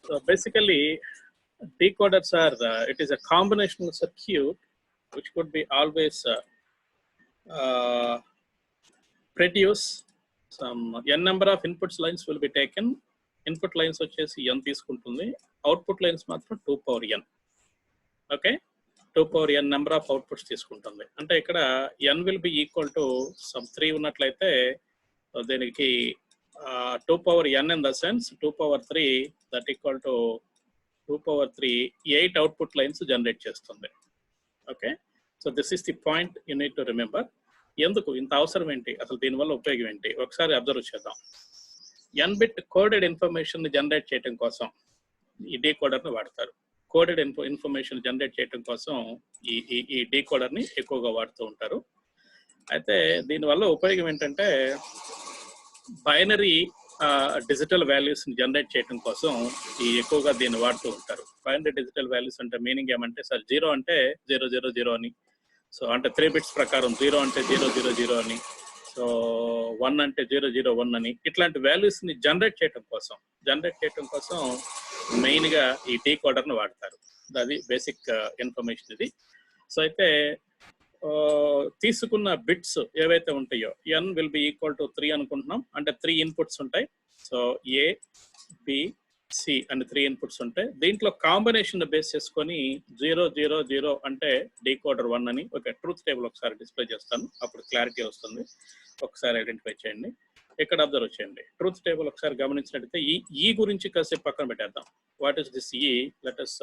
So basically, decoders are it is a combinational circuit which could be always produce some n number of inputs lines will be taken. Input lines వచ్చేసి n తీసుకుంటుంది, output lines మాత్రం 2 power n. Okay, 2 power n number of outputs తీసుకుంటుంది. అంటే ఇక్కడ n will be equal to some 3 ఉన్నట్లయితే దీనికి 2 power n in the sense 2 power 3 that equal to 2 power 3 8 output lines generate చేస్తుంది. Okay, so this is the point you need to remember. ఎందుకు ఇంత అవసరం ఏంటి, అసలు దీనివల్ల ఉపయోగం ఏంటి ఒకసారి అబ్జర్వ్ చేద్దాం. n bit coded information generate చేయడం కోసం ఈ డీకోడర్ని వాడతారు. కోడెడ్ ఇన్ఫర్మేషన్ జనరేట్ చేయడం కోసం ఈ డీకోడర్ని ఎక్కువగా వాడుతూ ఉంటారు. అయితే దీనివల్ల ఉపయోగం ఏంటంటే బైనరీ డిజిటల్ వాల్యూస్ని జనరేట్ చేయడం కోసం ఎక్కువగా దీన్ని వాడుతూ ఉంటారు. బైనరీ డిజిటల్ వాల్యూస్ అంటే మీనింగ్ ఏమంటే సార్ 0 అంటే 000 అని, సో అంటే 3 బిట్స్ ప్రకారం 0 అంటే 000 అని, సో 1 అంటే 001 అని, ఇట్లాంటి వాల్యూస్ని జనరేట్ చేయడం కోసం మెయిన్గా ఈ డీకోడర్ని వాడతారు. అది బేసిక్ ఇన్ఫర్మేషన్ ఇది. సో అయితే తీసుకున్న బిట్స్ ఏవైతే ఉంటాయో n will be equal to 3 అనుకుంటున్నాం. అంటే 3 ఇన్పుట్స్ ఉంటాయి. సో A, B, C అని 3 ఇన్పుట్స్ ఉంటాయి. దీంట్లో కాంబినేషన్ బేస్ చేసుకొని 000 అంటే డీకోడర్ 1 అని ఒక ట్రూత్ టేబుల్ ఒకసారి డిస్ప్లే చేస్తాను, అప్పుడు క్లారిటీ వస్తుంది. ఒకసారి ఐడెంటిఫై చేయండి. ఇక్కడ అబ్జర్వ్ చేయండి. ట్రూత్ టేబుల్ ఒకసారి గమనించినట్లయితే ఈ గురించి కాసేపు పక్కన పెట్టేద్దాం. What is this E? Let us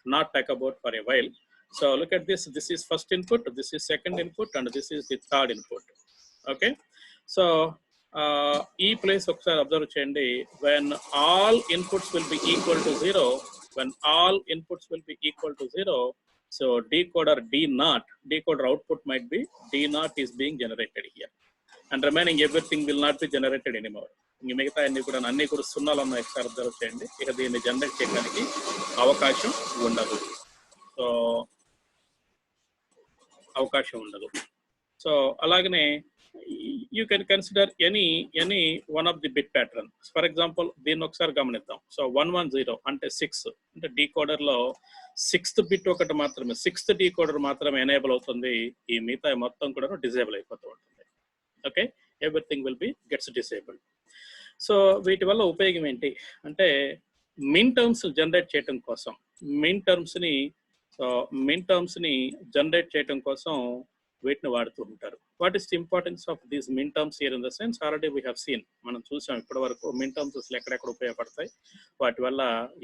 not talk about for a while. So look at this. This is first input, this is second input, and this is the third input. Okay, so ఈ place ఒకసారి observe చేయండి. when all inputs will be equal to 0, so decoder D0, decoder output might be D0 is being generated here, and remaining everything will not be generated anymore. మిగతా అన్ని కూడా సున్నాలు ఉన్న ఒకసారి observe చేయండి. ఇక దీన్ని జనరేట్ చేయడానికి అవకాశం ఉండదు. సో అలాగనే you can consider any one of the bit pattern. For example దీన్ని ఒకసారి గమనిద్దాం. సో 110 అంటే 6 అంటే డీకోడర్లో 6th బిట్ ఒకటి మాత్రమే, 6th డీకోడర్ మాత్రమే ఎనేబుల్ అవుతుంది. ఈ మిగతా మొత్తం కూడా డిజేబుల్ అయిపోతూ ఉంటుంది. Okay, everything will B gets disabled. So వీటి వల్ల ఉపయోగం ఏంటి అంటే మిన్ టర్మ్స్ జనరేట్ చేయడం కోసం, మిన్ టర్మ్స్ని జనరేట్ చేయడం కోసం వీటిని వాడుతూ ఉంటారు. What is the importance of these min terms here in the sense? Already we have seen, మనం చూసాం ఇప్పటి వరకు మిన్ టర్మ్స్ అసలు ఎక్కడెక్కడ ఉపయోగపడతాయి, వాటి వల్ల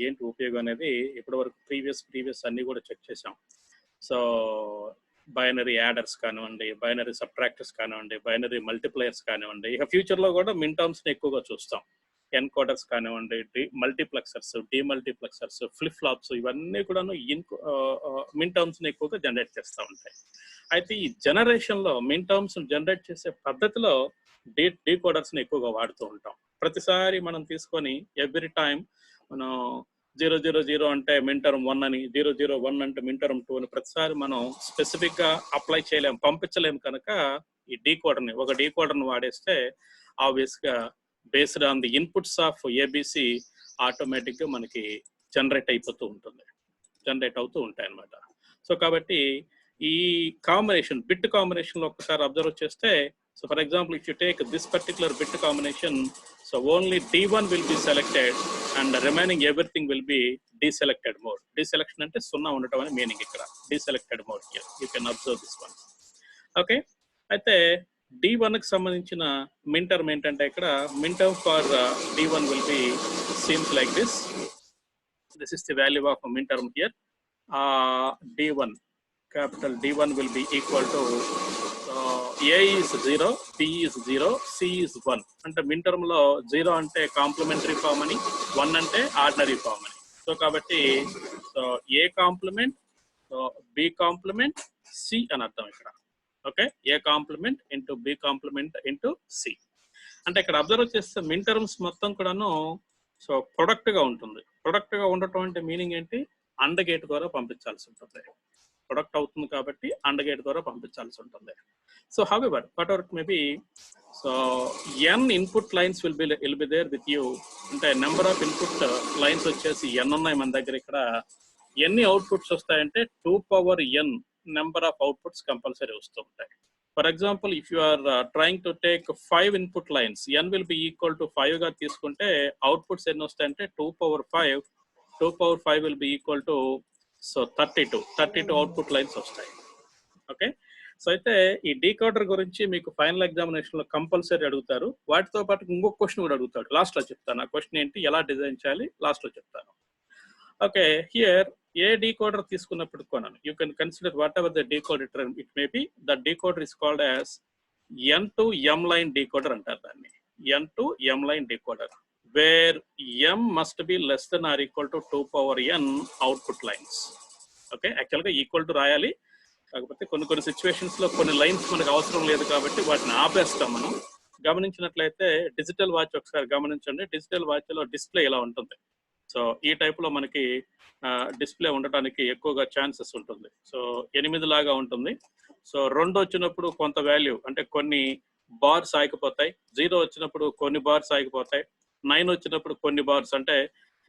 ఏంటి ఉపయోగం అనేది ఇప్పటి వరకు ప్రీవియస్ అన్ని కూడా చెక్ చేసాం. సో బైనరీ యాడర్స్ కానివ్వండి, బైనరీ సబ్ట్రాక్టర్స్ కానివ్వండి, బైనరీ మల్టిప్లయర్స్ కానివ్వండి, ఇక ఫ్యూచర్లో కూడా మిన్ టర్మ్స్ని ఎక్కువగా చూస్తాం. ఎన్కోడర్స్ కానివ్వండి, మల్టీప్లెక్సర్స్, డిమల్టీప్లెక్సర్స్, ఫ్లిప్ ఫ్లాప్స్, ఇవన్నీ కూడాను మిన్ టర్మ్స్ని ఎక్కువగా జనరేట్ చేస్తూ ఉంటాయి. అయితే ఈ జనరేషన్లో మిన్ టర్మ్స్ జనరేట్ చేసే పద్ధతిలో డీకోడర్స్ని ఎక్కువగా వాడుతూ ఉంటాం. ప్రతిసారి మనం తీసుకొని ఎవ్రీ టైం మనం 000 అంటే మిన్ టర్మ్ 1 అని, 001 అంటే మిన్ టర్మ్ 2 అని ప్రతిసారి మనం స్పెసిఫిక్గా అప్లై చేయలేము, పంపించలేము. కనుక ఈ ఒక డీకోడర్ని వాడేస్తే ఆబ్వియస్గా based on the inputs of ABC ఆటోమేటిక్గా మనకి జనరేట్ అవుతూ ఉంటాయి అన్నమాట. సో కాబట్టి ఈ బిట్ కాంబినేషన్లో ఒకసారి అబ్జర్వ్ చేస్తే, so for example if you take this particular bit combination, so only D1 will be selected and remaining everything will be deselected mode. Deselection అంటే 0 ఉండటం అని మీనింగ్. ఇక్కడ deselected mode here you can observe this one. Okay, అయితే D1కి సంబంధించిన min term ఏంటంటే ఇక్కడ min term for D1 will be seems like this. This is the value of min term here. D1, capital D1 will be equal to A is 0, B is 0, C is 1. అంటే మిన్ term లో 0 అంటే complementary form అని, 1 అంటే ordinary form అని. So కాబట్టి A complement, B complement, C అని అర్థం ఇక్కడ. Okay, A complement into B complement into C. అంటే ఇక్కడ అబ్జర్వ్ చేస్తే మిన్ టర్మ్స్ మొత్తం కూడాను సో ప్రొడక్ట్గా ఉంటుంది. ప్రొడక్ట్గా ఉండటం అంటే మీనింగ్ ఏంటి? అండ్ గేట్ ద్వారా పంపించాల్సి ఉంటుంది. ప్రొడక్ట్ అవుతుంది కాబట్టి అండర్ గేట్ ద్వారా పంపించాల్సి ఉంటుంది. So however whatever it may be, so n input lines will be there with you. అంటే నెంబర్ ఆఫ్ ఇన్పుట్ లైన్స్ వచ్చేసి n ఉన్నాయి మన దగ్గర. ఇక్కడ ఎన్ని అవుట్పుట్స్ వస్తాయంటే 2 power n number of outputs compulsory వస్తూ ఉంటాయి. For example if you are trying to take 5 input lines, n will be equal to 5 గా తీసుకుంటే అవుట్పుట్స్ ఎన్ని వస్తాయంటే 2 power 5 will be equal to so 32 output lines వస్తాయి. Okay, so అయితే ఈ decoder గురించి మీకు ఫైనల్ ఎగ్జామినేషన్ లో కంపల్సరీ అడుగుతారు. వాటితో పాటు ఇంకొక క్వశ్చన్ కూడా అడుగుతాడు. లాస్ట్ లో చెప్తాను ఆ క్వశ్చన్ ఏంటి, ఎలా డిజైన్ చేయాలి లాస్ట్ లో చెప్తాను. ఓకే, హియర్ ఏ డీకోడర్ తీసుకున్నప్పుడు కొన్నాను, you can consider whatever the decoder it may be. The decoder is called as n to m line decoder అంటారు దాన్ని. n to m line decoder where m must be less than or equal to 2 power n output lines. Okay, యాక్చువల్గా equal to రాయాలి, కాకపోతే కొన్ని situations లో కొన్ని lines మనకు అవసరం లేదు కాబట్టి వాటిని ఆపేస్తాం మనం. గమనించినట్లయితే డిజిటల్ వాచ్ ఒకసారి గమనించండి. డిజిటల్ వాచ్ లో డిస్ప్లే ఇలా ఉంటుంది. సో ఈ టైప్ లో మనకి డిస్ప్లే ఉండటానికి ఎక్కువగా ఛాన్సెస్ ఉంటుంది. సో 8 లాగా ఉంటుంది. సో 2 వచ్చినప్పుడు కొంత వాల్యూ అంటే కొన్ని బార్స్ ఆగిపోతాయి, 0 వచ్చినప్పుడు కొన్ని బార్స్ ఆగిపోతాయి, 9 వచ్చినప్పుడు కొన్ని బార్స్, అంటే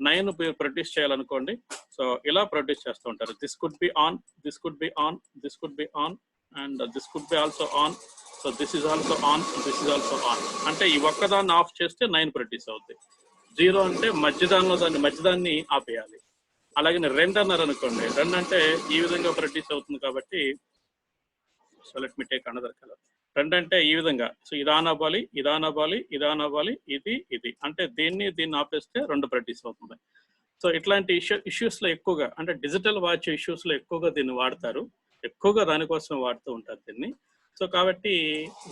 9 ప్రొడ్యూస్ చేయాలనుకోండి. సో ఇలా ప్రొడ్యూస్ చేస్తూ ఉంటారు. This could be on, this could be on, this could be on and this could be also on. So this is also on, this is also on. అంటే ఈ ఒక్కదాన్ని of చేస్తే 9 produce అవుతుంది. 0 అంటే మధ్యదాన్ని ఆపేయాలి. అలాగే 2 అన్నారు అనుకోండి, 2 అంటే ఈ విధంగా ప్రొడ్యూస్ అవుతుంది కాబట్టి, so let me take another colour. 2 అంటే ఈ విధంగా, సో ఇది ఆన్ అవ్వాలి, ఇది ఆన్ అవ్వాలి, ఇది ఆన్ అవ్వాలి, ఇది అంటే దీన్ని ఆపేస్తే 2 ప్రొడ్యూస్ అవుతుంది. సో ఇట్లాంటి ఇష్యూస్ లో ఎక్కువగా, అంటే డిజిటల్ వాచ్ ఇష్యూస్ లో ఎక్కువగా దీన్ని వాడతారు, ఎక్కువగా దానికోసం వాడుతూ ఉంటారు దీన్ని. సో కాబట్టి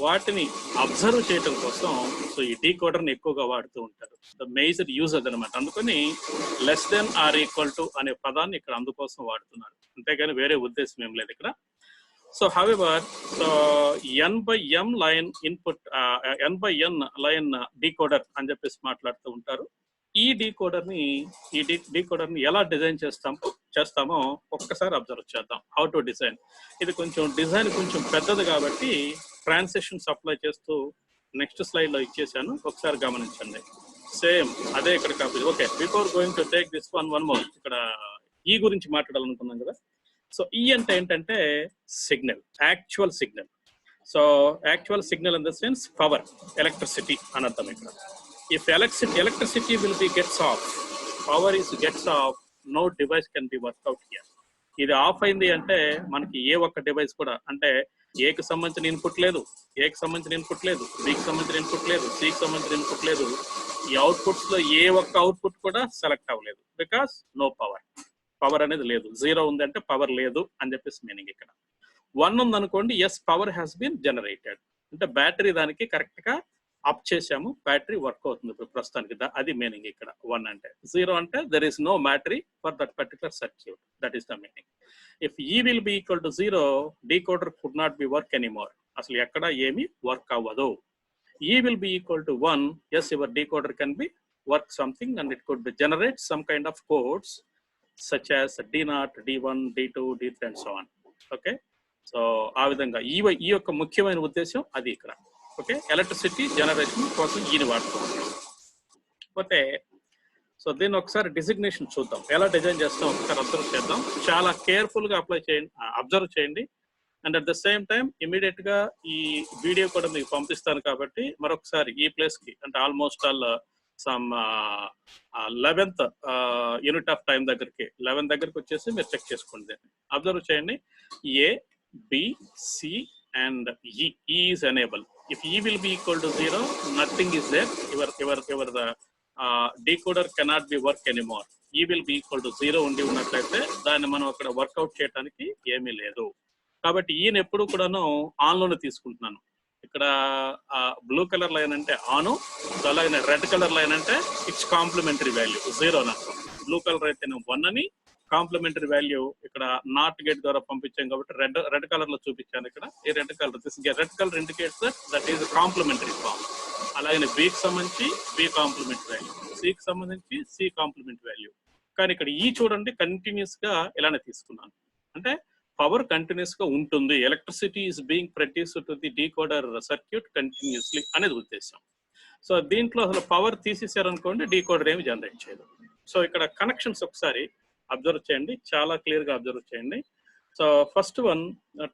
వాటిని అబ్జర్వ్ చేయడం కోసం సో ఈ డీకోడర్ ని ఎక్కువగా వాడుతూ ఉంటారు. ద మేజర్ యూజ్ అదనమాట. అందుకని less than or equal to అనే పదాన్ని ఇక్కడ అందుకోసం వాడుతున్నారు, అంతేగాని వేరే ఉద్దేశం ఏం లేదు ఇక్కడ. So however, so n/m line input, n/n line decoder అని చెప్పేసి మాట్లాడుతూ ఉంటారు. ఈ డీకోడర్ ని ఎలా డిజైన్ చేస్తామో ఒక్కసారి అబ్జర్వ్ చేద్దాం. How to design. ఇది డిజైన్ కొంచెం పెద్దది కాబట్టి ట్రాన్సిషన్స్ అప్లై చేస్తూ నెక్స్ట్ స్లైడ్ లో ఇచ్చేసాను, ఒకసారి గమనించండి. సేమ్ అదే ఇక్కడ copy. Okay, before going to take this one more, ఇక్కడ ఈ గురించి మాట్లాడాలనుకున్నాం కదా. సో ఈ అంటే ఏంటంటే signal, actual signal. So actual signal in the sense power, electricity అని అర్థం ఇక్కడ. If electricity will be gets off, power is gets off, no device can be worked out here. ఇది ఆఫ్ అయింది అంటే మనకి ఏ ఒక్క డివైస్ కూడా, అంటే ఏకి సంబంధించిన ఇన్పుట్ లేదు, ఏకి సంబంధించిన ఇన్పుట్ లేదు, బికి సంబంధించిన ఇన్పుట్ లేదు, సికి సంబంధించిన ఇన్పుట్ లేదు. ఈ అవుట్పుట్స్ లో ఏ ఒక్క అవుట్పుట్ కూడా సెలెక్ట్ అవ్వలేదు, బికాస్ నో పవర్ అనేది లేదు. 0 ఉంది అంటే పవర్ లేదు అని చెప్పేసి మీనింగ్ ఇక్కడ. 1 ఉంది అనుకోండి, as power has been generated, అంటే బ్యాటరీ దానికి కరెక్ట్ గా అప్ చేసాము, బ్యాటరీ వర్క్ అవుతుంది ఇప్పుడు ప్రస్తుతానికి. అది మీనింగ్ ఇక్కడ 1 అంటే. 0 అంటే there is no battery for that particular circuit, that is the meaning. If E will be equal to 0, decoder could not be work anymore, అసలు ఎక్కడ ఏమి వర్క్ అవ్వదు. E will be equal to 1, yes your decoder can be work something and it could be generate some kind of codes such as D0, D1, D2, D3 and so on. Okay, so ఆ విధంగా ఈ యొక్క ముఖ్యమైన ఉద్దేశం అది ఇక్కడ. Okay, electricity generation కోసం ఈని వాడుకోవాలి. పోతే సో దీన్ని ఒకసారి డిజిగ్నేషన్ చూద్దాం, ఎలా డిజైన్ చేస్తాం ఒకసారి అబ్జర్వ్ చేద్దాం. చాలా కేర్ఫుల్ గా అబ్జర్వ్ చేయండి. And at the same time immediate గా ఈ వీడియో కూడా మీకు పంపిస్తాను కాబట్టి మరొకసారి ఈ ప్లేస్ కి, అంటే almost all some 11th unit of time దగ్గరికి 11 దగ్గరికి వచ్చేసి మీరు చెక్ చేసుకోండి. అబ్జర్వ్ చేయండి. A, B, C and E is enabled. If E will be equal to 0, nothing is there. Your the decoder cannot be work anymore. E will be equal to 0 ఉండి ఉన్నట్లయితే దాన్ని మనం అక్కడ వర్కౌట్ చేయడానికి ఏమీ లేదు. కాబట్టి ఈయన ఎప్పుడు కూడాను ఆన్ లోనే తీసుకుంటున్నాను. ఇక్కడ బ్లూ కలర్ లైన్ అంటే ఆను, అలాగే రెడ్ కలర్ లైన్ అంటే ఇట్స్ కాంప్లిమెంటరీ వాల్యూ 0 అని అర్థం. బ్లూ కలర్ అయితే 1 అని, కాంప్లిమెంటరీ వాల్యూ ఇక్కడ నాట్ గేట్ ద్వారా పంపించాం కాబట్టి రెడ్ కలర్ లో చూపించాను ఇక్కడ. ఈ red colour indicates that is complementary form. అలాగే బికి సంబంధించి బి కాంప్లిమెంటరీ వాల్యూ, సికి సంబంధించి సి కాంప్లిమెంటరీ వాల్యూ. కానీ ఇక్కడ ఈ చూడండి కంటిన్యూస్ గా ఇలానే తీసుకున్నాను, అంటే పవర్ కంటిన్యూస్ గా ఉంటుంది, electricity is being produced to the decoder circuit continuously అనేది ఉద్దేశం. సో దీంట్లో అసలు పవర్ తీసేసారనుకోండి, డీకోడర్ ఏమి జనరేట్ చేయదు. సో ఇక్కడ కనెక్షన్స్ ఒకసారి అబ్జర్వ్ చేయండి, చాలా క్లియర్ గా అబ్జర్వ్ చేయండి. So first one,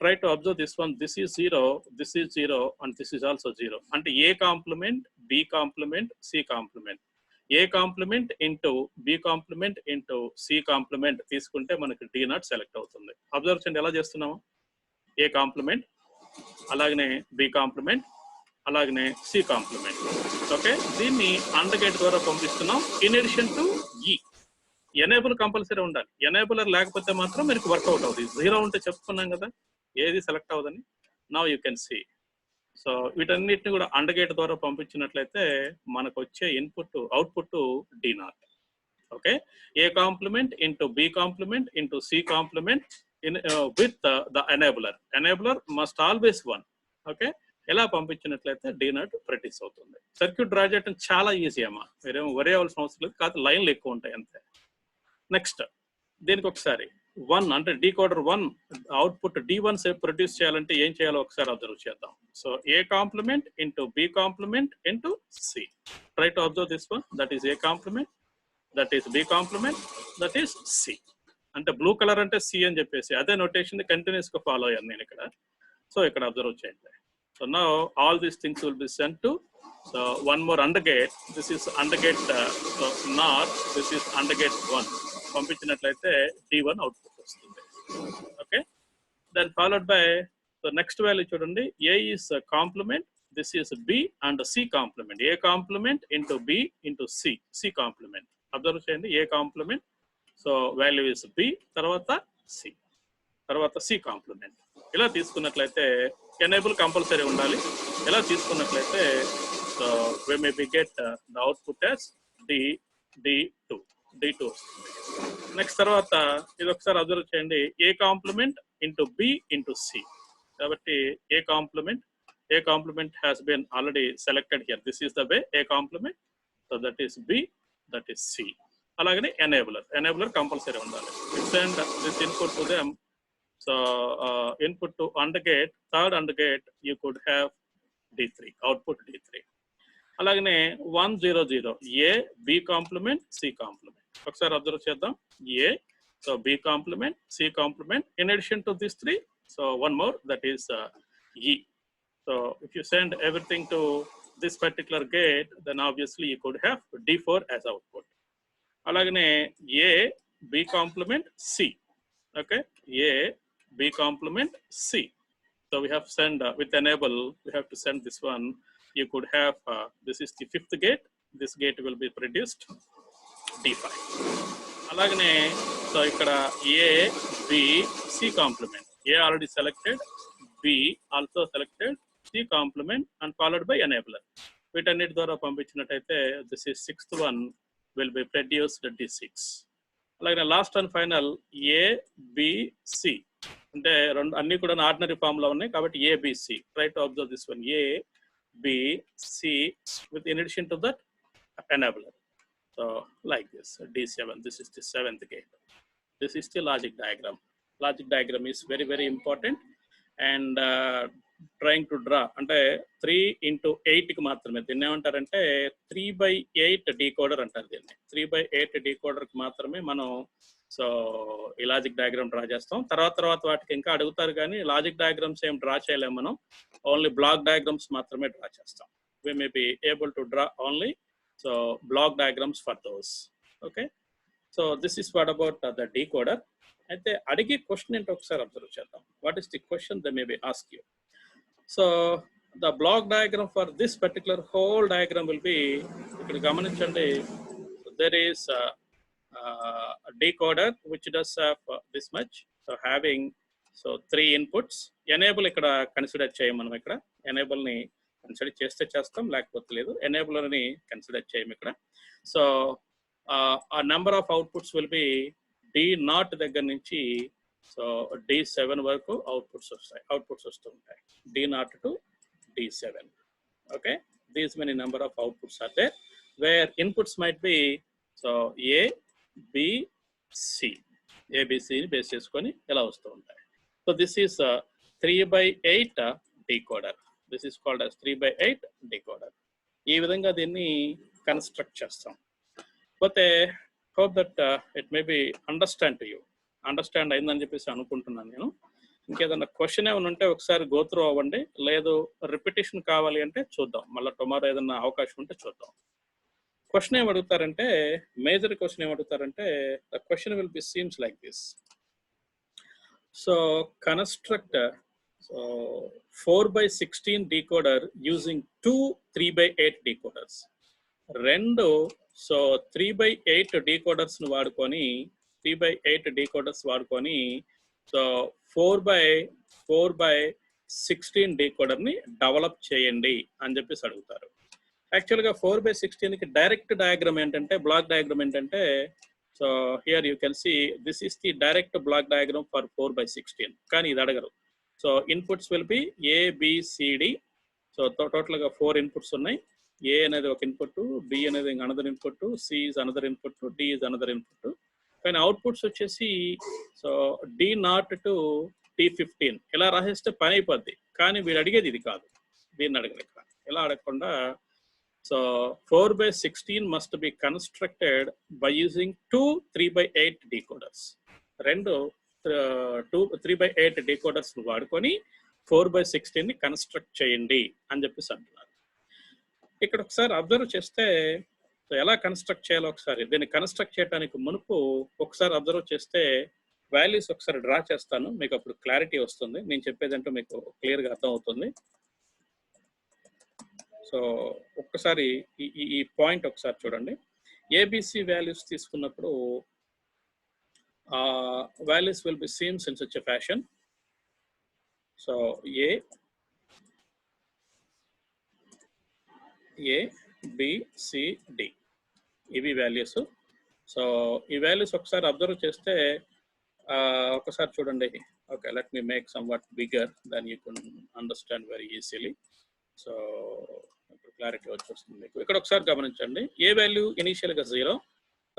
try to observe this one. This is 0, this is 0 and this is also 0. అంటే A complement, B complement, C complement. A complement into B complement into C complement తీసుకుంటే మనకి D0 select అవుతుంది. Observe చేయండి ఎలా చేస్తున్నాము. ఏ complement, అలాగనే B complement, అలాగనే C complement. Okay, దీన్ని AND గేట్ ద్వారా పంపిస్తున్నాం. ఇన్ అడిషన్ టు ఈ ఎనేబుల్ కంపల్సరీ ఉండాలి. ఎనేబులర్ లేకపోతే మాత్రం మీకు వర్కౌట్ అవుతుంది. 0 ఉంటే చెప్పుకున్నాం కదా ఏది సెలెక్ట్ అవ్వదని. Now you can see. So వీటన్నిటిని కూడా AND గేట్ ద్వారా పంపించినట్లయితే మనకు వచ్చే input output D0. Okay, A complement into B complement into C complement with the enabler. Enabler must always 1. Okay, ఎలా పంపించినట్లయితే D0 ప్రొడ్యూస్ అవుతుంది. సర్క్యూట్ డ్రా చేయడం చాలా ఈజీ అమ్మా, మీరేమో వరి అవ్వాల్సిన అవసరం లేదు, కాదు లైన్లు ఎక్కువ ఉంటాయి అంతే. నెక్స్ట్ దీనికి ఒకసారి 1 అంటే డీకోడర్ 1 అవుట్పుట్ D1 ప్రొడ్యూస్ చేయాలంటే ఏం చేయాలో ఒకసారి అబ్జర్వ్ చేద్దాం. So A complement into B complement into C. Try to observe this one. That is A complement, that is B complement, that is C. అంటే బ్లూ కలర్ అంటే C అని చెప్పేసి అదే నోటేషన్ కంటిన్యూస్ గా ఫాలో అయ్యాను నేను ఇక్కడ. సో ఇక్కడ అబ్జర్వ్ చేయండి. So now all these things will be sent to, so one more AND gate. This is AND gate NOR, this is AND gate 1. పంపించినట్లయితే D1 అవుట్పుట్ వస్తుంది. Okay, then followed by so next value చూడండి. A is complement, this is B and C complement. A complement into B into C, C complement. Observe చేయండి, A complement, so value is B, తర్వాత C, తర్వాత C complement. ఇలా తీసుకున్నట్లయితే enable compulsory ఉండాలి. ఇలా తీసుకున్నట్లయితే so we may be get the output as D2 వస్తుంది. Next తర్వాత ఇది ఒకసారి అబ్జర్వ్ చేయండి. A complement into B into C. కాబట్టి A complement has been already selected here. This is the way A complement, so that is B, that is C. అలాగనే enabler compulsory ఉండాలి. Send this input to them. So input to AND gate, third AND gate you could have D3, output D3. అలాగనే 1 0 0 A B complement C complement. ఒకసారి observe చేద్దాం. A, so B complement, C complement, in addition to this 3, so one more, that is E. So if you send everything to this particular gate, then obviously you could have D4 as output. అలాగనే A B complement C. Okay, A B complement C. So we have send with enable, we have to send this one. You could have this is the 5th gate. This gate will be produced D5. అలాగనే so ఇక్కడ A B C complement. A already selected, B also selected, C complement and followed by enabler. వీటన్నిటి ద్వారా పంపించినట్టయితే this is 6th one will be produced D6. అలాగే last and final A B C. అంటే రెండు అన్ని కూడా ordinary form లో ఉన్నాయి కాబట్టి ABC. Try to observe this one. A B, C with in addition to that enabler. So like this D7, this is the 7th gate. This is the logic diagram. Logic diagram is very very important and trying to draw అంటే 3 into 8 కి మాత్రమే. దీన్ని ఏమంటారంటే 3/8 decoder అంటారు దీన్ని. 3/8 decoder కి మాత్రమే మనం సో ఈ లాజిక్ డయాగ్రామ్ డ్రా చేస్తాం. తర్వాత వాటికి ఇంకా అడుగుతారు కానీ లాజిక్ డయాగ్రామ్స్ ఏం డ్రా చేయలేము మనం. ఓన్లీ బ్లాక్ డయాగ్రామ్స్ మాత్రమే డ్రా చేస్తాం. we may be able to draw only so block diagrams for those. Okay, so this is what about the decoder. అయితే అడిగే క్వశ్చన్ ఏంటో ఒకసారి అబ్జర్వ్ చేద్దాం. What is the question they may be ask you. So the black diagram for this particular whole diagram will be, ఇక్కడ గమనించండి, there is a decoder which does have this much, so having so 3 inputs. Enable ఇక్కడ consider చేయం మనం. ఇక్కడ enable ని consider చేస్తే చేస్తాం, లేకపోతే లేదు. ఎనేబులర్ ని కన్సిడర్ చేయం ఇక్కడ. సో ఆ number of outputs will be D0 దగ్గర నుంచి సో D7 వరకు అవుట్పుట్స్ వస్తూ ఉంటాయి. D0 to D7. Okay, these many number of outputs are there where inputs might be so A B C. ఏబిసిని బేస్ చేసుకొని ఎలా వస్తూ ఉంటాయి. So this is a 3/8 decoder. This is called as 3/8 decoder. ఈ విధంగా దీన్ని కన్స్ట్రక్ట్ చేస్తాం. పోతే hope that it may B understand to you. Understand అయిందని చెప్పేసి అనుకుంటున్నాను నేను. ఇంకేదన్నా క్వశ్చన్ ఏమైనా ఉంటే ఒకసారి గో త్రూ అవ్వండి, లేదు రిపిటేషన్ కావాలి అంటే చూద్దాం, మళ్ళీ టుమారో ఏదన్నా అవకాశం ఉంటే చూద్దాం. క్వశ్చన్ ఏం అడుగుతారంటే, మేజర్ క్వశ్చన్ ఏం అడుగుతారంటే, the question will be seems like this. So construct 4/16 decoder using 2 3/8 decoders. రెండు సో 3/8 decoders ను వాడుకొని 3/8 decoders వాడుకొని సో 4/16 decoder ని డెవలప్ చేయండి అని చెప్పేసి అడుగుతారు. యాక్చువల్గా 4/16 కి డైరెక్ట్ డయాగ్రామ్ ఏంటంటే, బ్లాక్ డయాగ్రామ్ ఏంటంటే, so here you can see this is the direct block diagram for 4/16. కానీ ఇది అడగరు. So inputs will be ABCD. So టోటల్గా 4 ఇన్పుట్స్ ఉన్నాయి. A అనేది ఒక ఇన్పుట్, B అనేది another input, C is another input, D is another input. కానీ outputs వచ్చేసి సో D0 to D15 ఇలా రాసేస్తే పని అయిపోద్ది. కానీ వీడు అడిగేది ఇది కాదు, దీన్ని అడగరు ఇక్కడ. ఇలా అడగకుండా so 4/16 must be constructed by using 2 3/8 decoders. రెండు 3/8 decoders వాడుకొని 4/16 ని కన్స్ట్రక్ట్ చేయండి అని చెప్పేసి అంటున్నారు. ఇక్కడ ఒకసారి అబ్జర్వ్ చేస్తే ఎలా కన్స్ట్రక్ట్ చేయాలో ఒకసారి, దీన్ని కన్స్ట్రక్ట్ చేయడానికి మునుపు ఒకసారి అబ్జర్వ్ చేస్తే వాల్యూస్ ఒకసారి డ్రా చేస్తాను, మీకు అప్పుడు క్లారిటీ వస్తుంది. నేను చెప్పేదంటే మీకు క్లియర్గా అర్థం అవుతుంది. సో ఒక్కసారి ఈ పాయింట్ ఒకసారి చూడండి. ABC వాల్యూస్ తీసుకున్నప్పుడు values will be seen in such a fashion. So A, B, C, D. ఇవి వాల్యూస్. సో ఈ వాల్యూస్ ఒకసారి అబ్జర్వ్ చేస్తే ఒకసారి చూడండి. Okay, let me make some what bigger than you can understand very easily. So ఇప్పుడు clarity వచ్చేస్తుంది మీకు. ఇక్కడ ఒకసారి గమనించండి. ఏ వాల్యూ ఇనీషియల్గా 0,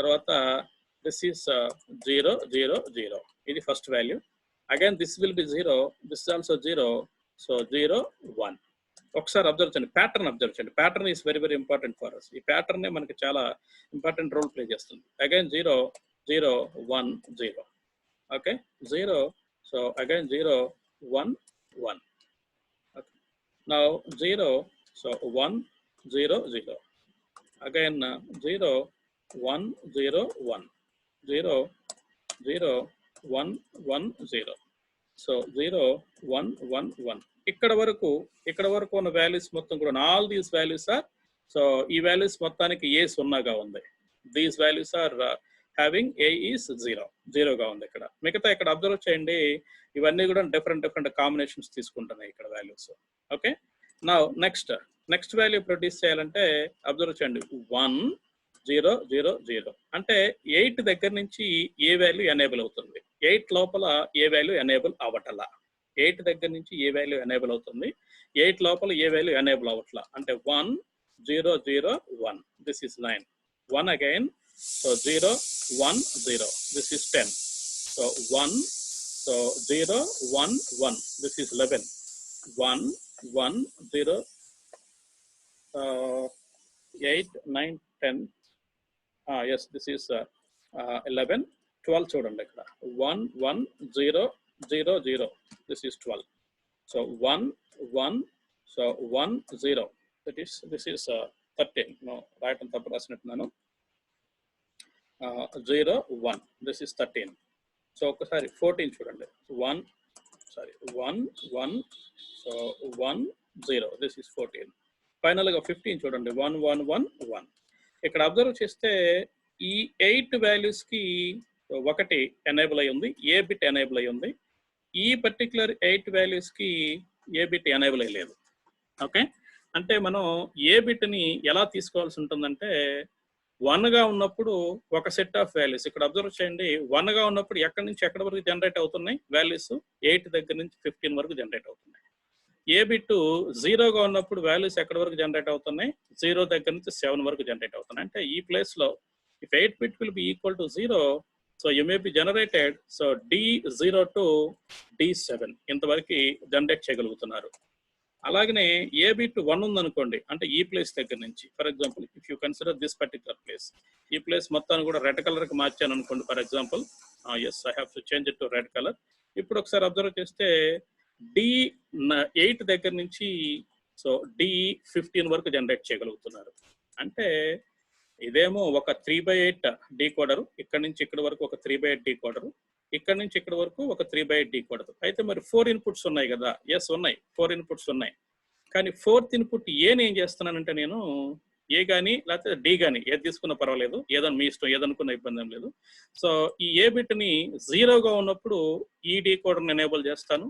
తర్వాత this is 0 0 0. ఇది first value. Again this will be 0, this is also 0. So 0 1. ఒకసారి అబ్జర్వ్ చేయండి, ప్యాటర్న్ అబ్జర్వ్ చేయండి. Pattern is very very important for us. ఈ ప్యాటర్నే మనకి చాలా ఇంపార్టెంట్ రోల్ ప్లే చేస్తుంది. Again 0 0 1 0. Okay, 0. So again 0 1 1. Okay, now 0 so 1 0 0. Again 0 1 0 1. 0 0 1 1 0. So 0 1 1 1. ఇక్కడ వరకు ఉన్న వాల్యూస్ మొత్తం కూడా all these values are, so ఈ వాల్యూస్ మొత్తానికి ఏ సున్నాగా ఉంది. These values are having A is 0 గా ఉంది. ఇక్కడ మిగతా ఇక్కడ అబ్జర్వ్ చేయండి, ఇవన్నీ కూడా డిఫరెంట్ కాంబినేషన్స్ తీసుకుంటున్నాయి ఇక్కడ వాల్యూస్. ఓకే, నా నెక్స్ట్ వాల్యూ ప్రొడ్యూస్ చేయాలంటే అబ్జర్వ్ చేయండి, 1 0 0 0. అంటే 8 దగ్గర నుంచి ఏ వాల్యూ ఎనేబుల్ అవుతుంది, 8 లోపల ఏ వాల్యూ ఎనేబుల్ అవ్వటలా. 8 దగ్గర నుంచి ఏ వాల్యూ ఎనేబుల్ అవుతుంది, 8 లోపల ఏ వాల్యూ ఎనేబుల్ అవ్వట్లా. అంటే 1 0 0 1. This is 9. 1 again. So 0 1 0. This is 10. So 1 so 0 1 1. This is 11. 1 1 0 8 9 10. Yes, this is 11. 12 చూడండి ఇక్కడ. 1 1 0 0 0. This is 12. So 1 1. So 1 0. This is 13. No, right on తప్పు రాసినట్టున్నాను. 0 1. This is 13. సో ఒకసారి 14 చూడండి. 1 1 సో 1 0. This is 14. ఫైనల్గా 15 చూడండి. 1 1 1 1. ఇక్కడ అబ్జర్వ్ చేస్తే ఈ 8 వాల్యూస్ కి 1 ఎనేబుల్ అయి ఉంది, ఏ బిట్ ఎనేబుల్ అయి ఉంది. ఈ పర్టికులర్ 8 వాల్యూస్ కి ఏ బిట్ ఎనేబుల్ అయ్యలేదు. ఓకే, అంటే మనం ఏ బిట్ ని ఎలా తీసుకోవాల్సి ఉంటుందంటే, 1 గా ఉన్నప్పుడు ఒక సెట్ ఆఫ్ వాల్యూస్. ఇక్కడ అబ్జర్వ్ చేయండి, 1 గా ఉన్నప్పుడు ఎక్కడి నుంచి ఎక్కడి వరకు జనరేట్ అవుతున్నాయి వాల్యూస్, 8 దగ్గర నుంచి 15 వరకు జనరేట్ అవుతున్నాయి. ఏ బిట్ 0గా ఉన్నప్పుడు వాల్యూస్ ఎక్కడి వరకు జనరేట్ అవుతున్నాయి, 0 దగ్గర నుంచి 7 వరకు జనరేట్ అవుతున్నాయి. అంటే ఈ ప్లేస్ లో if 8 bit will be equal to 0, so MAP generated. So D0 to D7 ఇంతవరకు జనరేట్ చేయగలుగుతున్నారు. అలాగనే ఏ బిట్ 1 ఉందనుకోండి, అంటే ఈ ప్లేస్ దగ్గర నుంచి, for example if you consider this particular place, ఈ ప్లేస్ మొత్తాన్ని కూడా రెడ్ కలర్కి మార్చాను అనుకోండి for example. Yes, I have to change it to red colour. ఇప్పుడు ఒకసారి అబ్జర్వ్ చేస్తే D8 దగ్గర నుంచి సో D15 వరకు జనరేట్ చేయగలుగుతున్నారు. అంటే ఇదేమో ఒక 3/8 డీకోడరు, ఇక్కడ నుంచి ఇక్కడ వరకు ఒక 3/8 డీకోడరు, ఇక్కడ నుంచి ఇక్కడ వరకు ఒక 3/8 డీకోడరు. అయితే మరి 4 ఇన్పుట్స్ ఉన్నాయి కదా. ఎస్ ఉన్నాయి, 4 ఇన్పుట్స్ ఉన్నాయి. కానీ 4th ఇన్పుట్ ఏని ఏం చేస్తున్నానంటే నేను ఏ కానీ లేకపోతే డి కానీ ఏది తీసుకున్నా పర్వాలేదు, ఏదైనా మీ ఇష్టం, ఏదనుకున్న ఇబ్బంది ఏం లేదు. సో ఈ ఏ బిట్ని 0గా ఉన్నప్పుడు ఈ డీకోడర్ని ఎనేబుల్ చేస్తాను.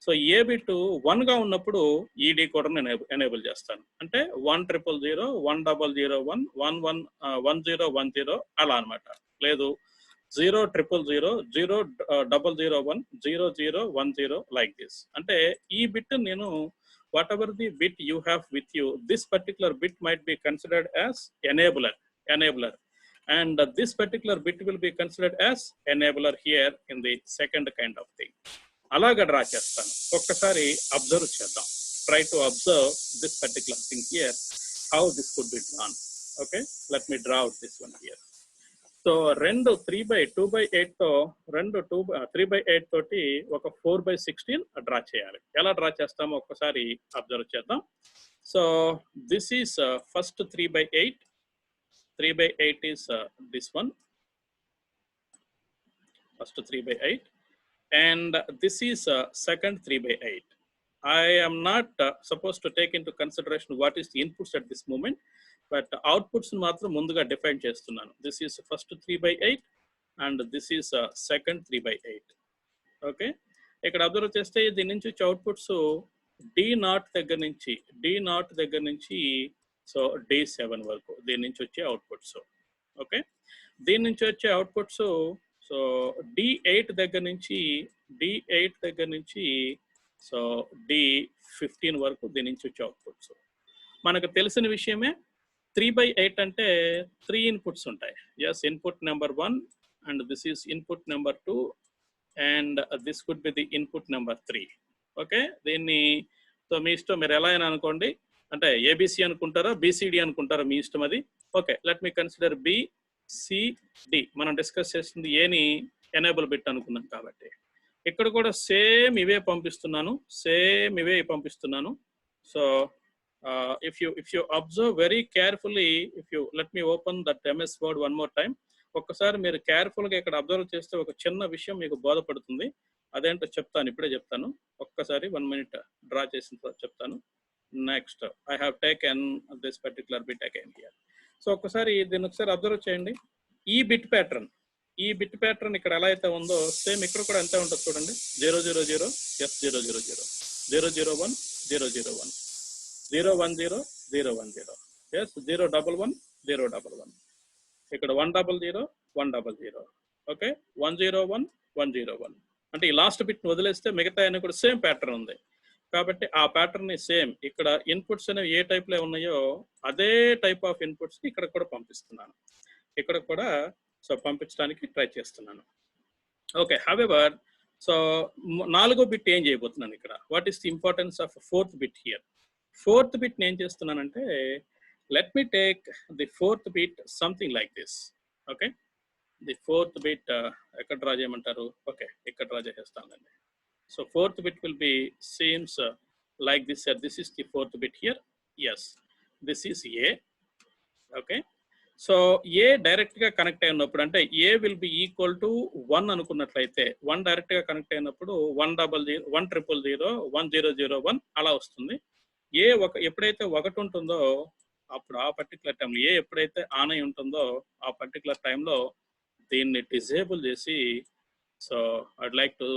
సో ఏ బిట్ 1గా ఉన్నప్పుడు ఈ డీకోడర్ని ఎనేబుల్ చేస్తాను. అంటే 10000 1001 111010 అలా అనమాట. లేదు 0000 0001 0010 లైక్ దిస్. అంటే ఈ బిట్ నేను whatever the bit you have with you, this particular bit might be considered as enabler, and this particular bit will be considered as enabler here in the second kind of thing. అలాగా draw చేస్తాను. ఒక్కసారి observe చేద్దాం. Try to observe this particular thing here, how this could be drawn. Okay, let me draw out this one here. So రెండు 3/2/8 తో 3/8 తోటి ఒక 4/16 draw చేయాలి. ఎలా డ్రా చేస్తామో ఒక్కసారి అబ్జర్వ్ చేద్దాం. So this is first 3/8. 3/8 is this one, first 3/8, and this is second 3/8. I am not supposed to take into consideration what is the inputs at this moment, but outputs మాత్రం ముందుగా define చేస్తున్నాను. This is first 3/8 and this is second 3/8. Okay, ఇక్కడ observe చేస్తే దీని నుంచి వచ్చే outputs D0 దగ్గర నుంచి సో D7 వరకు దీని నుంచి వచ్చే అవుట్పుట్స్. ఓకే, దీని నుంచి వచ్చే అవుట్పుట్స్ సో D8 దగ్గర నుంచి సో D15 వరకు దీని నుంచి వచ్చే అవుట్పుట్స్. మనకు తెలిసిన విషయమే, 3/8 అంటే 3 ఇన్పుట్స్ ఉంటాయి. Yes, input number 1 and this is input number 2 and this could be the input number 3. Okay, దీన్ని సో మీ ఇష్టం, మీరు ఎలా అయినా అనుకోండి. అంటే ఏబిసి అనుకుంటారా, బిసిడి అనుకుంటారా, మీ ఇష్టం అది. Okay, let me consider BCD. మనం డిస్కస్ చేస్తుంది ఏని ఎనేబుల్ బిట్ అనుకున్నాం కాబట్టి ఇక్కడ కూడా సేమ్ ఇవే పంపిస్తున్నాను. So if you observe very carefully, if you let me open that MS Word one more time, ఒక్కసారి మీరు కేర్ఫుల్గా ఇక్కడ అబ్జర్వ్ చేస్తే ఒక చిన్న విషయం మీకు బోధపడుతుంది. అదేంటో చెప్తాను, ఇప్పుడే చెప్తాను. ఒక్కసారి 1 minute డ్రా చేసిన తర్వాత చెప్తాను. Next I have taken this particular bit again here. So ఒక్కసారి దీన్ని ఒకసారి అబ్జర్వ్ చేయండి. ఈ బిట్ ప్యాటర్న్ ఇక్కడ ఎలా అయితే ఉందో సేమ్ ఇక్కడ కూడా ఎంత ఉంటుంది చూడండి. 000 ఎస్ 000 001 001 010 010 ఎస్ 011 011 ఇక్కడ 100 100. ఓకే, 101 101. అంటే ఈ లాస్ట్ బిట్ని వదిలేస్తే మిగతా అన్ని కూడా సేమ్ ప్యాటర్న్ ఉంది కాబట్టి ఆ ప్యాటర్న్ని సేమ్ ఇక్కడ ఇన్పుట్స్ అనేవి ఏ టైప్లో ఉన్నాయో అదే టైప్ ఆఫ్ ఇన్పుట్స్ని ఇక్కడ కూడా పంపిస్తున్నాను. ఇక్కడ కూడా సో పంపించడానికి ట్రై చేస్తున్నాను. ఓకే, హౌఎవర్ సో 4వ బిట్ ఏం చేయబోతున్నాను ఇక్కడ. What is the importance of 4th bit here. 4th bit నేను ఏం చేస్తున్నానంటే let me take the 4th bit something like this. Okay, the 4th bit ekkada draw cheyamantaru. Okay, ikkada draw chestanu. So 4th bit will be seems like this. This is the 4th bit here. Yes, this is A. Okay, so A direct ga connect అయినప్పుడు అంటే A will be equal to 1 అనుకున్నట్లయితే 1 direct గా connect అయినప్పుడు 100 100 1001 అలా వస్తుంది. ఏ ఎప్పుడైతే 1 ఉంటుందో అప్పుడు ఆ పర్టికులర్ టైంలో ఏ ఎప్పుడైతే ఆన్ అయి ఉంటుందో ఆ పర్టికులర్ టైంలో దీన్ని డిజేబుల్ చేసి so I'd like to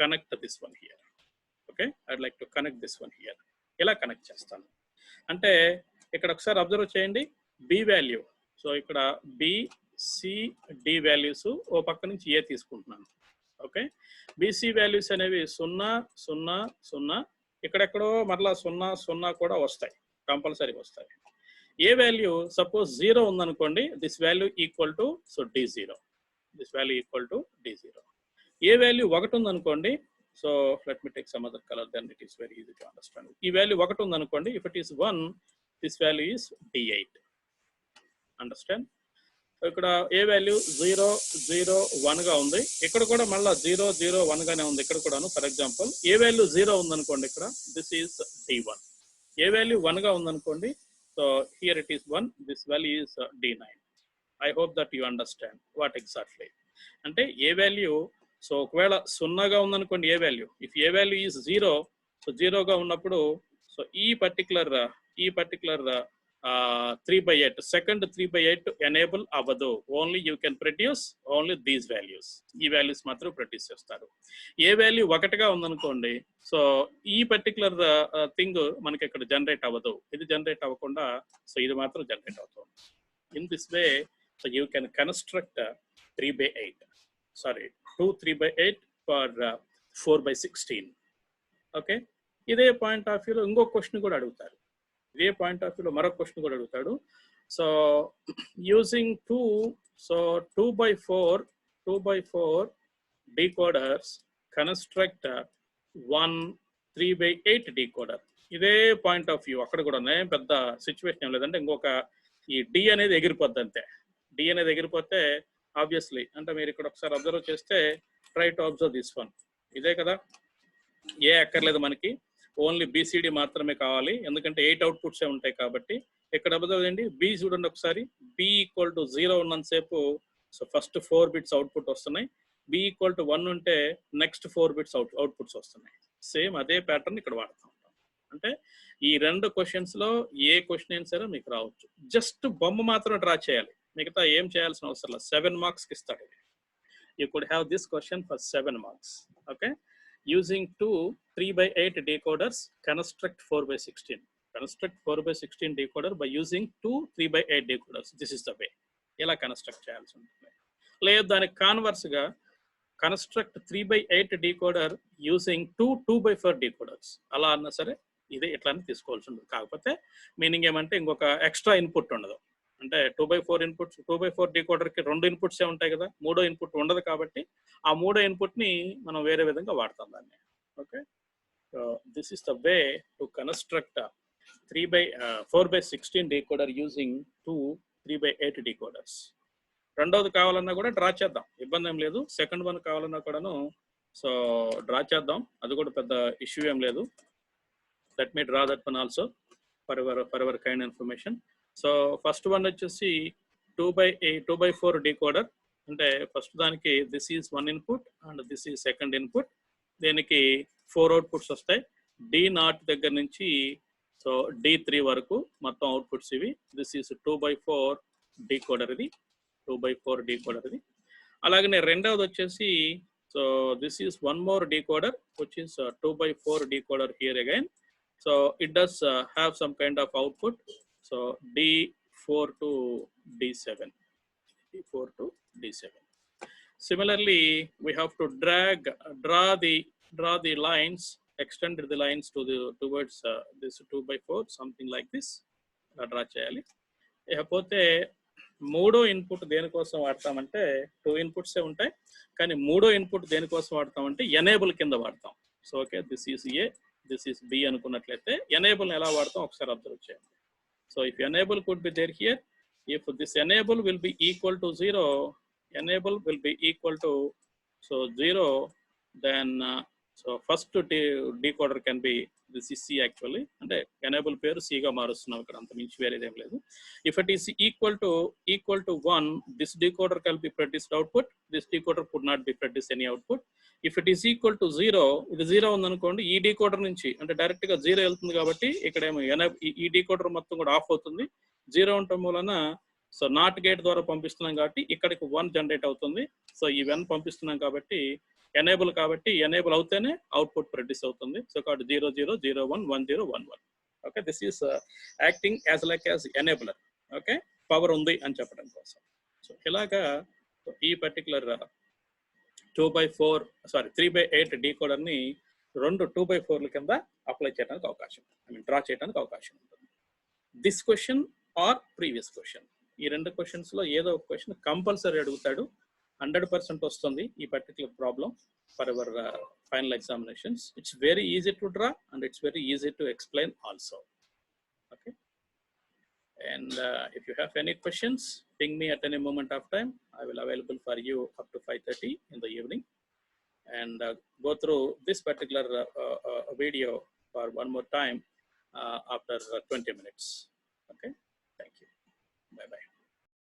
connect this one here. Okay, I'd like to connect this one here. ఇలా కనెక్ట్ చేస్తాను. అంటే ఇక్కడ ఒకసారి అబ్జర్వ్ చేయండి. బి వాల్యూ, సో ఇక్కడ బిసిడి వాల్యూస్ ఓ పక్క నుంచి ఏ తీసుకుంటున్నాను. ఓకే, బిసి వాల్యూస్ అనేవి 0 0 0, ఇక్కడెక్కడో మరలా 0 0 కూడా వస్తాయి, కంపల్సరీ వస్తాయి. ఏ వాల్యూ సపోజ్ 0 ఉందనుకోండి, this value equal to so D0. This value equal to D0. A value 1 ఉందనుకోండి, so let me take some other colour, then it is very easy to understand. ఈ value 1 ఉందనుకోండి, if it is 1, this value is D8. Understand? ఇక్కడ A value 0, 0, 1 గా ఉంది, ఇక్కడ కూడా మళ్ళీ 0, 0, 1 గానే ఉంది ఇక్కడ కూడాను. ఫర్ ఎగ్జాంపుల్ ఏ వాల్యూ 0 ఉందనుకోండి, ఇక్కడ this is D1. A value 1 గా ఉందనుకోండి, so here it is 1, this value is D9. I hope that you understand what exactly. అంటే ఏ వాల్యూ, సో ఒకవేళ 0గా ఉందనుకోండి A value, if A value is 0, so 0గా ఉన్నప్పుడు సో ఈ particular 3/8 second 3/8 enable అవ్వదు. Only you can produce only these values. ఈ values మాత్రం ప్రొడ్యూస్ చేస్తారు. ఏ వాల్యూ 1గా ఉందనుకోండి, సో ఈ పర్టికులర్ థింగ్ మనకి ఇక్కడ జనరేట్ అవ్వదు. ఇది జనరేట్ అవ్వకుండా సో ఇది మాత్రం జనరేట్ అవుతుంది. In this way so you can construct 3/8, sorry 2 3/8 for 4/16. Okay, ఇదే పాయింట్ ఆఫ్ వ్యూలో ఇంకో క్వశ్చన్ కూడా అడుగుతారు. ఇదే పాయింట్ ఆఫ్ వ్యూలో మరొక క్వశ్చన్ కూడా అడుగుతాడు. So using 2/4 decoders construct 1 3/8 decoder. ఇదే పాయింట్ ఆఫ్ వ్యూ అక్కడ కూడా పెద్ద సిచ్యువేషన్ ఏం లేదంటే ఇంకొక ఈ డి అనేది ఎగిరిపోద్ది అంతే. డి అనేది ఎగిరిపోతే ఆబ్వియస్లీ అంటే మీరు ఇక్కడ ఒకసారి అబ్జర్వ్ చేస్తే try to observe this one. ఇదే కదా, ఏ అక్కర్లేదు మనకి, ఓన్లీ బీసీడీ మాత్రమే కావాలి, ఎందుకంటే 8 అవుట్పుట్సే ఉంటాయి కాబట్టి. ఇక్కడ అబ్జర్వ్ చేయండి, బి చూడండి ఒకసారి. బి ఈక్వల్ టు 0 ఉన్నంతసేపు సో ఫస్ట్ 4 బిట్స్ అవుట్పుట్ వస్తున్నాయి. బి ఈక్వల్ టు 1 ఉంటే నెక్స్ట్ 4 బిట్స్ అవుట్పుట్స్ వస్తున్నాయి. సేమ్ అదే ప్యాటర్న్ ఇక్కడ వాడుతూ ఉంటాం. అంటే ఈ 2 క్వశ్చన్స్ లో ఏ క్వశ్చన్ అయినా సరే మీకు రావచ్చు. జస్ట్ బొమ్మ మాత్రం డ్రా చేయాలి, మిగతా ఏం చేయాల్సిన అవసరం లేదు. 7 మార్క్స్కి ఇస్తాడు. You could have this question for 7 marks. Okay, using 2 3/8 decoders construct 4/16. Construct 4/16 decoder by using 2 3/8 decoders. This is the way. ఎలా కన్స్ట్రక్ట్ చేయాల్సి ఉంటుంది. లేదు దానికి కాన్వర్స్ గా కన్స్ట్రక్ట్ 3/8 డీకోడర్ యూజింగ్ 2 2/4 డీకోడర్స్ అలా అన్నా సరే ఇదే ఇట్లానే తీసుకోవాల్సి ఉంటుంది. కాకపోతే మీనింగ్ ఏమంటే ఇంకొక ఎక్స్ట్రా ఇన్పుట్ ఉండదు. అంటే 2/4 ఇన్పుట్స్, 2/4 డీకోడర్కి 2 ఇన్పుట్సే ఉంటాయి కదా, 3వ ఇన్పుట్ ఉండదు కాబట్టి ఆ 3వ ఇన్పుట్ని మనం వేరే విధంగా వాడతాం దాన్ని. Okay, so this is the way to construct 4/16 decoder using 2 3/8 decoders. రెండవది కావాలన్నా కూడా డ్రా చేద్దాం, ఇబ్బంది ఏం లేదు. సెకండ్ వన్ కావాలన్నా కూడాను సో డ్రా చేద్దాం, అది కూడా పెద్ద ఇష్యూ ఏం లేదు. Let me draw that one also for ever kind information. So first one వచ్చేసి 2/4 డీకోడర్. అంటే ఫస్ట్ దానికి this is 1 input and this is second input. దీనికి 4 అవుట్పుట్స్ వస్తాయి. D0 దగ్గర నుంచి సో D3 వరకు మొత్తం అవుట్పుట్స్ ఇవి. దిస్ ఈజ్ 2/4 డీకోడర్ ఇది, 2/4 డీకోడర్ ఇది. అలాగనే రెండవది వచ్చేసి so this is 1 more decoder which is 2/4 decoder here again. So it does have some kind of output. So D4 to D7, D4 to D7. Similarly, we have to draw the lines, extend the lines towards this 2/4, something like this. Draw cheyali. ఇకపోతే 3వ input దేనికోసం వాడతామంటే 2 ఇన్పుట్సే ఉంటాయి, కానీ 3వ input దేనికోసం వాడతామంటే enable కింద వాడతాం. So okay, this is A, this is B అనుకున్నట్లయితే ఎనేబుల్ ఎలా వాడతాం ఒకసారి అబ్జర్వ్ చేయండి. So if enable could be there here, if this enable will be equal to 0, enable will be equal to so 0, then so first decoder can be this is C actually, and enable pair C ga marustunnam ikkada anta minchi vere edem ledu. If it is equal to 1, this decoder can be produced output, this decoder could not be produced any output. If it is equal to 0, ఇది 0 ఉందనుకోండి, ఈ decoder నుంచి అంటే direct గా 0 వెళ్తుంది కాబట్టి ఇక్కడ ఏమో ఈ డీకోడర్ మొత్తం కూడా ఆఫ్ అవుతుంది. 0 ఉండటం మూలన సో నాట్ గేట్ ద్వారా పంపిస్తున్నాం కాబట్టి ఇక్కడికి 1 జనరేట్ అవుతుంది. సో ఈ 1 పంపిస్తున్నాం కాబట్టి ఎనేబుల్, కాబట్టి ఎనేబుల్ అవుతేనే అవుట్పుట్ ప్రొడ్యూస్ అవుతుంది. సో కాబట్టి 0 0 0 1 1 0 1 1. Okay, this is acting as like as enabler. Okay, power ఉంది అని చెప్పడం కోసం. సో ఇలాగా ఈ పర్టికులర్ 3/8 డీకోడర్ని 2 2/4 కింద అప్లై చేయడానికి అవకాశం, డ్రా చేయడానికి అవకాశం ఉంటుంది. This question or previous question, ఈ 2 క్వశ్చన్స్లో ఏదో ఒక క్వశ్చన్ కంపల్సరీ అడుగుతాడు. 100% వస్తుంది ఈ particular problem for our final examinations. It's very easy to draw and it's very easy to explain also. Okay. And if you have any questions, ping me at any moment of time. I will available for you up to 5:30 in the evening, and go through this particular video for one more time after 20 minutes. Okay. Thank you. Bye bye.